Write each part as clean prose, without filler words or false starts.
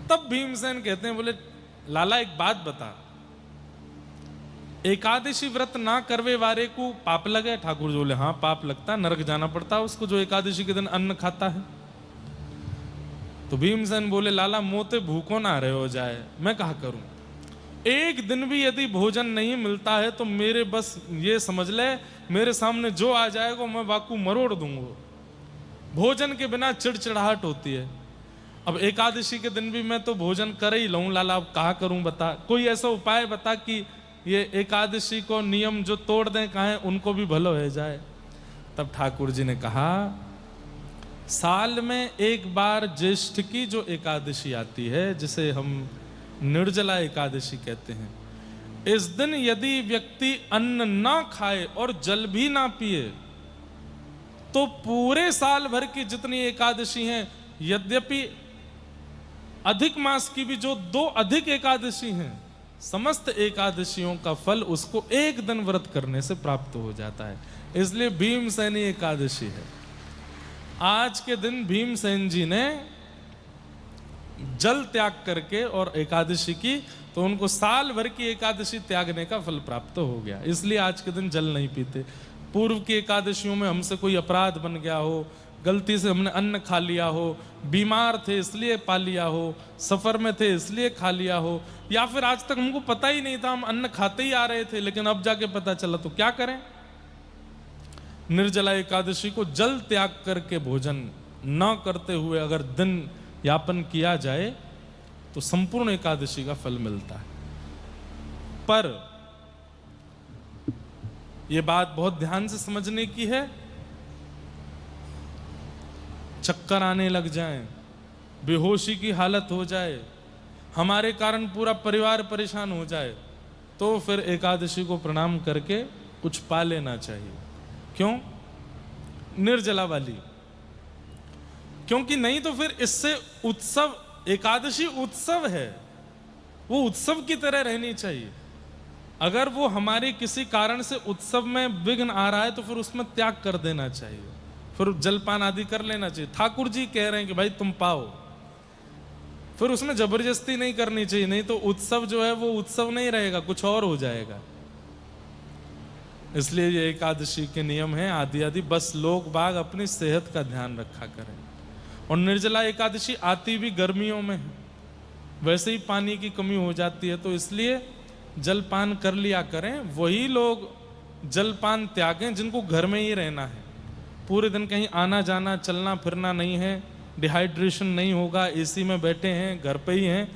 तब भीमसेन कहते हैं, बोले लाला एक बात बता, एकादशी व्रत ना करवे वारे को पाप लगे? ठाकुर जी बोले हाँ पाप लगता, नरक जाना पड़ता उसको जो एकादशी के दिन अन्न खाता है। तो भीमसेन बोले लाला मोते भूखो ना रहे हो जाए, मैं कहा करूं, एक दिन भी यदि भोजन नहीं मिलता है तो मेरे बस ये समझ ले, मेरे सामने जो आ जाएगा मैं वाकू मरोड़ दूंगा। भोजन के बिना चिड़चिड़ाहट होती है। अब एकादशी के दिन भी मैं तो भोजन कर ही लूं लाला, अब कहा करूं बता, कोई ऐसा उपाय बता कि ये एकादशी को नियम जो तोड़ दें कहें उनको भी भलो हो जाए। तब ठाकुर जी ने कहा, साल में एक बार ज्येष्ठ की जो एकादशी आती है, जिसे हम निर्जला एकादशी कहते हैं, इस दिन यदि व्यक्ति अन्न ना खाए और जल भी ना पिए तो पूरे साल भर की जितनी एकादशी हैं, यद्यपि अधिक मास की भी जो 2 अधिक एकादशी हैं, समस्त एकादशियों का फल उसको एक दिन व्रत करने से प्राप्त हो जाता है। इसलिए भीमसेनी एकादशी है। आज के दिन भीमसेन जी ने जल त्याग करके और एकादशी की, तो उनको साल भर की एकादशी त्यागने का फल प्राप्त हो गया। इसलिए आज के दिन जल नहीं पीते। पूर्व की एकादशियों में हमसे कोई अपराध बन गया हो, गलती से हमने अन्न खा लिया हो, बीमार थे इसलिए पा लिया हो, सफर में थे इसलिए खा लिया हो, या फिर आज तक हमको पता ही नहीं था, हम अन्न खाते ही आ रहे थे लेकिन अब जाके पता चला, तो क्या करें? निर्जला एकादशी को जल त्याग करके भोजन न करते हुए अगर दिन यापन किया जाए तो संपूर्ण एकादशी का फल मिलता है। पर यह बात बहुत ध्यान से समझने की है, चक्कर आने लग जाएं, बेहोशी की हालत हो जाए, हमारे कारण पूरा परिवार परेशान हो जाए, तो फिर एकादशी को प्रणाम करके कुछ पा लेना चाहिए। क्यों? निर्जला वाली, क्योंकि नहीं तो फिर इससे उत्सव, एकादशी उत्सव है, वो उत्सव की तरह रहनी चाहिए। अगर वो हमारे किसी कारण से उत्सव में विघ्न आ रहा है तो फिर उसमें त्याग कर देना चाहिए, फिर जलपान आदि कर लेना चाहिए। ठाकुर जी कह रहे हैं कि भाई तुम पाओ, फिर उसमें जबरदस्ती नहीं करनी चाहिए, नहीं तो उत्सव जो है वो उत्सव नहीं रहेगा, कुछ और हो जाएगा। इसलिए ये एकादशी के नियम हैं आदि आदि, बस लोग बाग अपनी सेहत का ध्यान रखा करें। और निर्जला एकादशी आती भी गर्मियों में है, वैसे ही पानी की कमी हो जाती है, तो इसलिए जलपान कर लिया करें। वही लोग जलपान त्यागें जिनको घर में ही रहना है, पूरे दिन कहीं आना जाना चलना फिरना नहीं है, डिहाइड्रेशन नहीं होगा, एसी में बैठे हैं, घर पे ही हैं,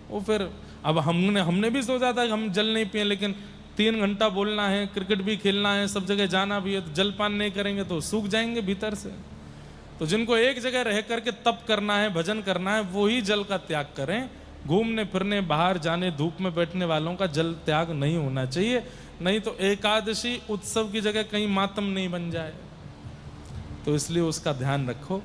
वो फिर अब हमने भी सोचा था कि हम जल नहीं पिए, लेकिन 3 घंटा बोलना है, क्रिकेट भी खेलना है, सब जगह जाना भी है, तो जलपान नहीं करेंगे तो सूख जाएंगे भीतर से। तो जिनको एक जगह रह करके तप करना है, भजन करना है, वो ही जल का त्याग करें। घूमने फिरने बाहर जाने धूप में बैठने वालों का जल त्याग नहीं होना चाहिए, नहीं तो एकादशी उत्सव की जगह कहीं मातम नहीं बन जाए। तो इसलिए उसका ध्यान रखो।